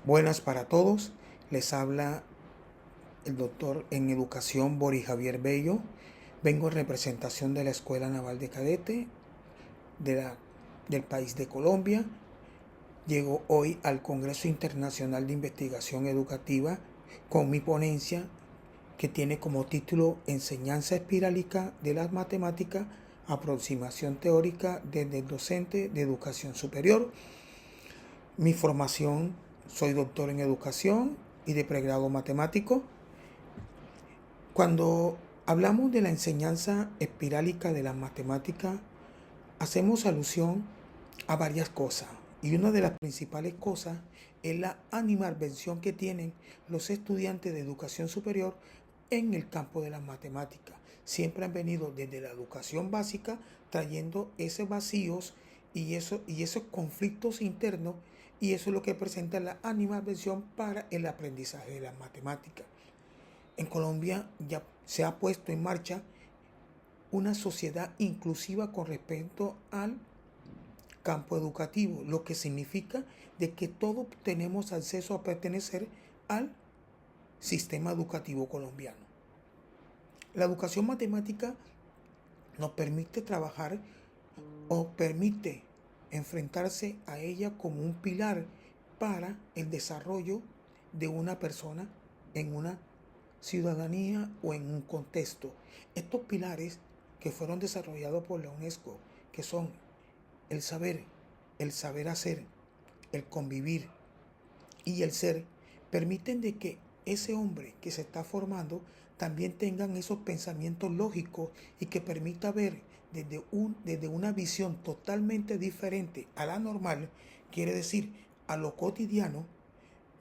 Buenas para todos, les habla el doctor en educación Boris Javier Bello. Vengo en representación de la Escuela Naval de Cadete del país de Colombia. Llego hoy al Congreso Internacional de Investigación Educativa con mi ponencia que tiene como título Enseñanza espirálica de las matemáticas, aproximación teórica desde el docente de educación superior. Mi formación, soy doctor en educación y de pregrado matemático. Cuando hablamos de la enseñanza espirálica de las matemáticas, hacemos alusión a varias cosas. Y una de las principales cosas es la animadversión que tienen los estudiantes de educación superior en el campo de las matemáticas. Siempre han venido desde la educación básica trayendo esos vacíos y esos conflictos internos, y eso es lo que presenta la animadversión para el aprendizaje de las matemáticas. En Colombia ya se ha puesto en marcha una sociedad inclusiva con respecto al campo educativo, lo que significa de que todos tenemos acceso a pertenecer al sistema educativo colombiano. La educación matemática nos permite trabajar o permite enfrentarse a ella como un pilar para el desarrollo de una persona en una ciudadanía o en un contexto. Estos pilares que fueron desarrollados por la UNESCO, que son el saber hacer, el convivir y el ser, permiten de que ese hombre que se está formando también tengan esos pensamientos lógicos y que permita ver desde una visión totalmente diferente a la normal, quiere decir a lo cotidiano,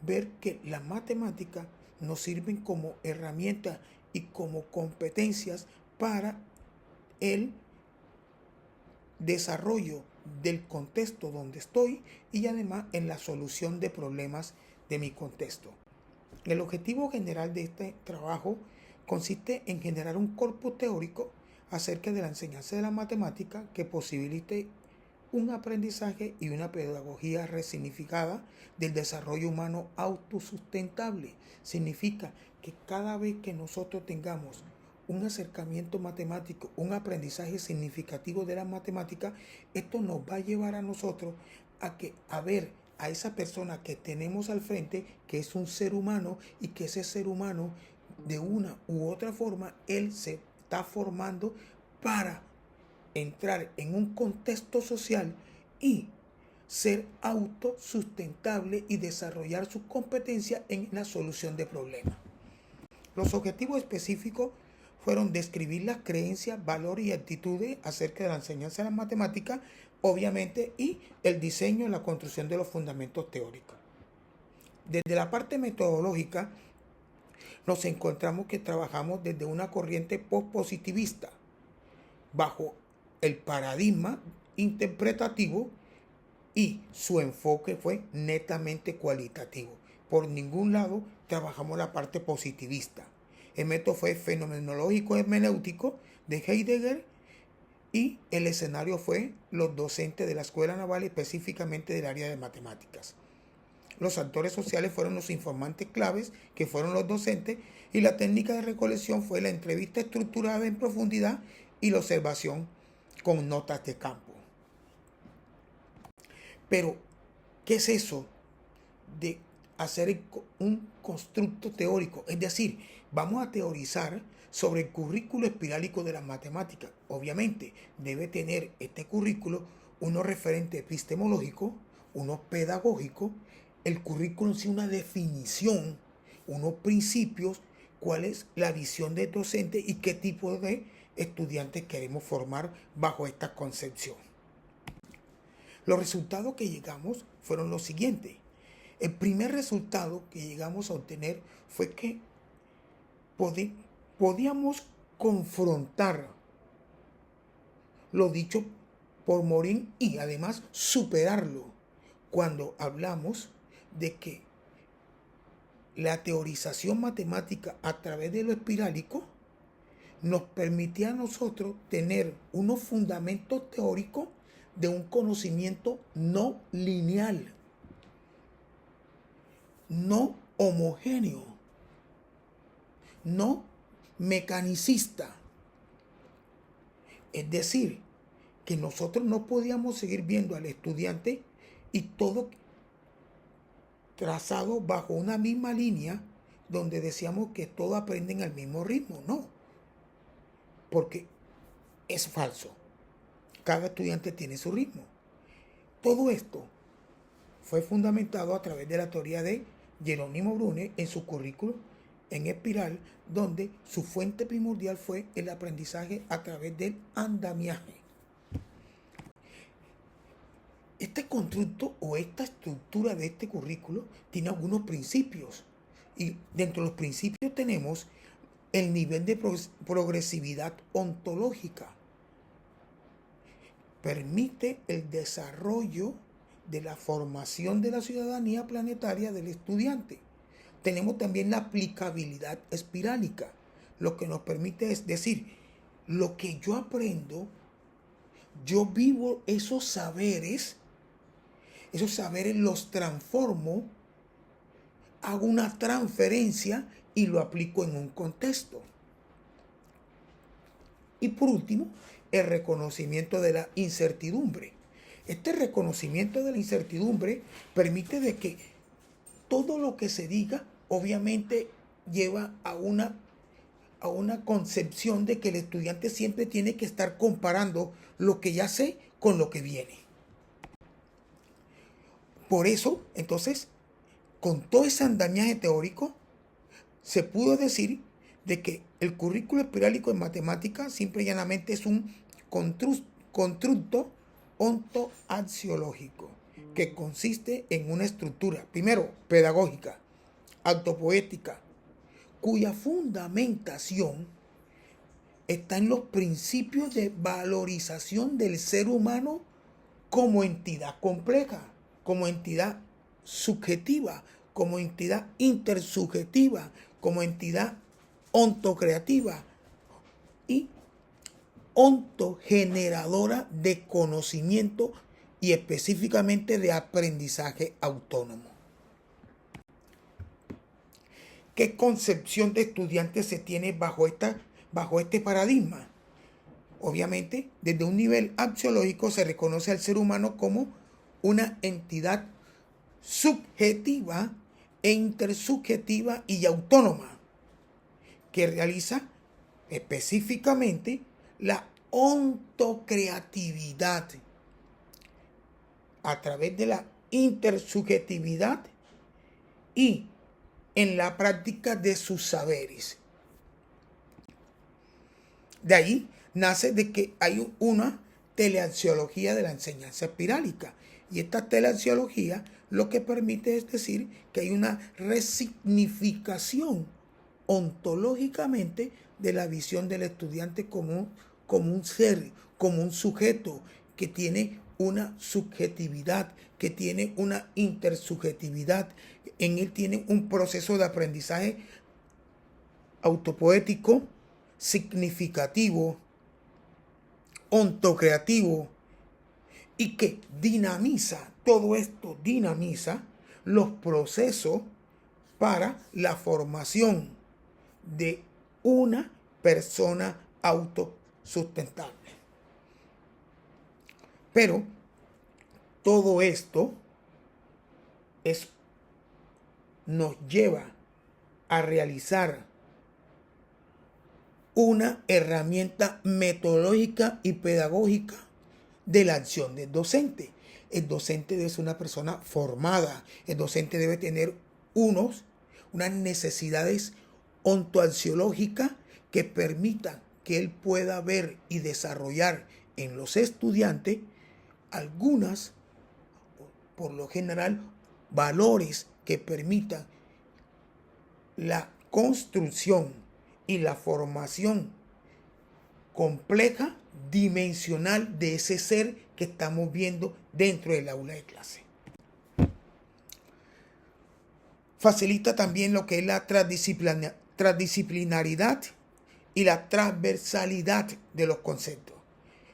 ver que las matemáticas nos sirven como herramientas y como competencias para el desarrollo del contexto donde estoy y además en la solución de problemas de mi contexto. El objetivo general de este trabajo consiste en generar un corpus teórico acerca de la enseñanza de la matemática que posibilite un aprendizaje y una pedagogía resignificada del desarrollo humano autosustentable. Significa que cada vez que nosotros tengamos un acercamiento matemático, un aprendizaje significativo de la matemática, esto nos va a llevar a nosotros a ver a esa persona que tenemos al frente, que es un ser humano, y que ese ser humano, de una u otra forma, él se está formando para entrar en un contexto social y ser autosustentable y desarrollar sus competencias en la solución de problemas. Los objetivos específicos fueron describir las creencias, valores y actitudes acerca de la enseñanza de las matemáticas, obviamente, y el diseño y la construcción de los fundamentos teóricos. Desde la parte metodológica, nos encontramos que trabajamos desde una corriente postpositivista, bajo el paradigma interpretativo, y su enfoque fue netamente cualitativo. Por ningún lado trabajamos la parte positivista. El método fue fenomenológico hermenéutico de Heidegger y el escenario fue los docentes de la Escuela Naval, específicamente del área de matemáticas. Los actores sociales fueron los informantes claves, que fueron los docentes, y la técnica de recolección fue la entrevista estructurada en profundidad y la observación con notas de campo. Pero, ¿qué es eso de hacer un constructo teórico? Es decir, vamos a teorizar sobre el currículo espirálico de las matemáticas. Obviamente, debe tener este currículo unos referentes epistemológicos, unos pedagógicos, el currículo es una definición, unos principios, cuál es la visión del docente y qué tipo de estudiantes queremos formar bajo esta concepción. Los resultados que llegamos fueron los siguientes. El primer resultado que llegamos a obtener fue que podíamos confrontar lo dicho por Morin y además superarlo cuando hablamos de que la teorización matemática a través de lo espirálico nos permitía a nosotros tener unos fundamentos teóricos de un conocimiento no lineal. no homogéneo, no mecanicista. Es decir, que nosotros no podíamos seguir viendo al estudiante y todo trazado bajo una misma línea donde decíamos que todos aprenden al mismo ritmo. No, porque es falso. Cada estudiante tiene su ritmo. Todo esto fue fundamentado a través de la teoría de Jerónimo Brune en su currículo en espiral, donde su fuente primordial fue el aprendizaje a través del andamiaje. Este constructo o esta estructura de este currículo tiene algunos principios. Y dentro de los principios tenemos el nivel de progresividad ontológica. Permite el desarrollo de la formación de la ciudadanía planetaria del estudiante. Tenemos también la aplicabilidad espirálica, lo que nos permite es decir, lo que yo aprendo, yo vivo esos saberes los transformo, hago una transferencia y lo aplico en un contexto. Y por último, el reconocimiento de la incertidumbre. Este reconocimiento de la incertidumbre permite de que todo lo que se diga obviamente lleva a una concepción de que el estudiante siempre tiene que estar comparando lo que ya sé con lo que viene. Por eso, entonces, con todo ese andamiaje teórico, se pudo decir de que el currículo espirálico en matemáticas simple y llanamente es un constructo ontoaxiológico que consiste en una estructura, primero, pedagógica, autopoética, cuya fundamentación está en los principios de valorización del ser humano como entidad compleja, como entidad subjetiva, como entidad intersubjetiva, como entidad ontocreativa y ontogeneradora de conocimiento y específicamente de aprendizaje autónomo. ¿Qué concepción de estudiante se tiene bajo este paradigma? Obviamente, desde un nivel axiológico se reconoce al ser humano como una entidad subjetiva e intersubjetiva y autónoma que realiza específicamente la ontocreatividad a través de la intersubjetividad y en la práctica de sus saberes. De ahí nace de que hay una teleaxiología de la enseñanza espirálica. Y esta teleaxiología lo que permite es decir que hay una resignificación ontológicamente de la visión del estudiante como un ser, como un sujeto que tiene una subjetividad, que tiene una intersubjetividad. En él tiene un proceso de aprendizaje autopoético, significativo, ontocreativo, y que todo esto dinamiza los procesos para la formación de una persona autosustentable. Pero todo esto nos lleva a realizar una herramienta metodológica y pedagógica de la acción del docente. El docente debe ser una persona formada. El docente debe tener unas necesidades ontoaxiológicas que permitan que él pueda ver y desarrollar en los estudiantes algunas, por lo general, valores que permitan la construcción y la formación compleja, dimensional de ese ser que estamos viendo dentro del aula de clase. Facilita también lo que es la transdisciplinaridad y la transversalidad de los conceptos.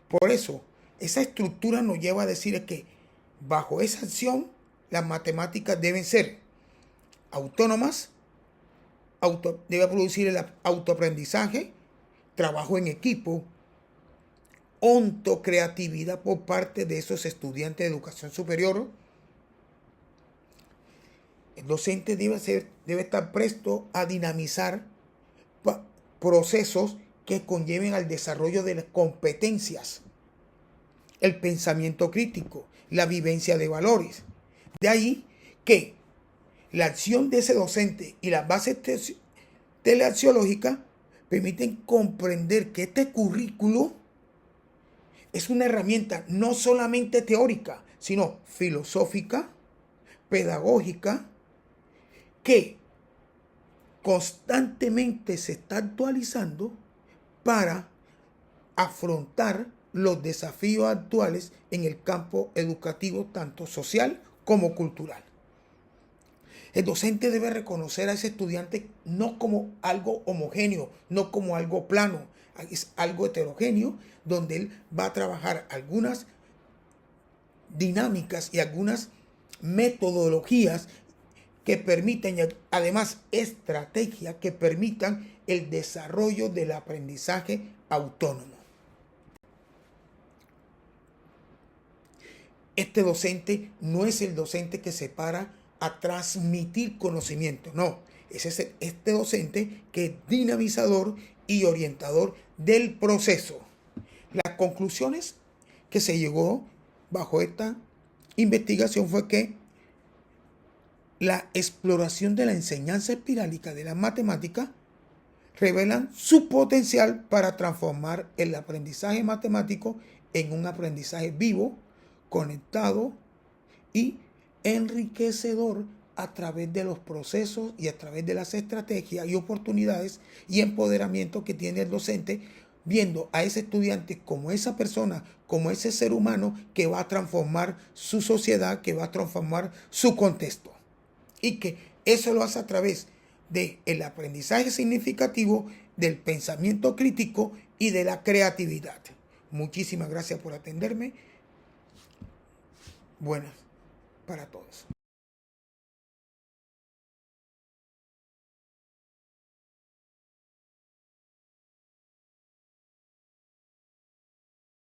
Por eso, esa estructura nos lleva a decir que bajo esa acción, las matemáticas deben ser autónomas, debe producir el autoaprendizaje, trabajo en equipo, ontocreatividad por parte de esos estudiantes de educación superior. El docente debe estar presto a dinamizar procesos que conlleven al desarrollo de las competencias, el pensamiento crítico, la vivencia de valores. De ahí que la acción de ese docente y las bases teleaxiológicas permiten comprender que este currículo es una herramienta no solamente teórica, sino filosófica, pedagógica, que constantemente se está actualizando para afrontar los desafíos actuales en el campo educativo, tanto social como cultural. El docente debe reconocer a ese estudiante no como algo homogéneo, no como algo plano, es algo heterogéneo, donde él va a trabajar algunas dinámicas y algunas metodologías que permitan, además estrategias que permitan el desarrollo del aprendizaje autónomo. Este docente no es el docente que se para a transmitir conocimiento, no, ese es este docente que es dinamizador y orientador del proceso. Las conclusiones que se llegó bajo esta investigación fue que la exploración de la enseñanza espirálica de la matemática revelan su potencial para transformar el aprendizaje matemático en un aprendizaje vivo, conectado y enriquecedor a través de los procesos y a través de las estrategias y oportunidades y empoderamiento que tiene el docente, viendo a ese estudiante como esa persona, como ese ser humano que va a transformar su sociedad, que va a transformar su contexto. Y que eso lo hace a través del aprendizaje significativo, del pensamiento crítico y de la creatividad. Muchísimas gracias por atenderme. Buenas para todos.